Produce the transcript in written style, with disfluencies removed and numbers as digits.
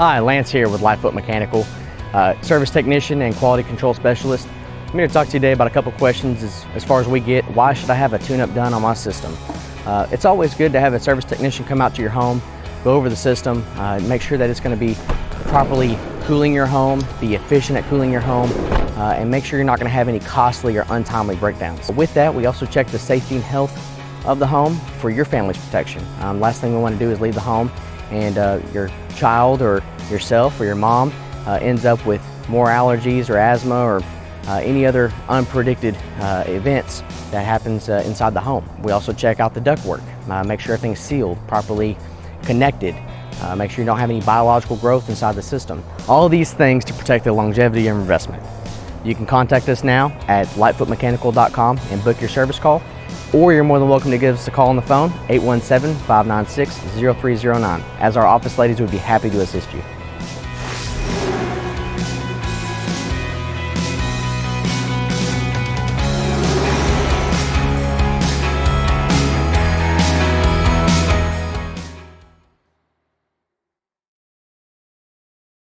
Hi, Lance here with Lightfoot Mechanical, service technician and quality control specialist. I'm here to talk to you today about a couple questions as far as we get. Why should I have a tune-up done on my system? It's always good to have a service technician come out to your home, go over the system, make sure that it's going to be properly cooling your home, be efficient at cooling your home, and make sure you're not going to have any costly or untimely breakdowns. With that, we also check the safety and health of the home for your family's protection. Last thing we want to do is leave the home and your child or yourself or your mom ends up with more allergies or asthma or any other unpredicted events that happens inside the home. We also check out the ductwork, make sure everything's sealed, properly connected, make sure you don't have any biological growth inside the system. All of these things to protect the longevity of your investment. You can contact us now at lightfootmechanical.com and book your service call, or you're more than welcome to give us a call on the phone, 817-596-0309, as our office ladies would be happy to assist you.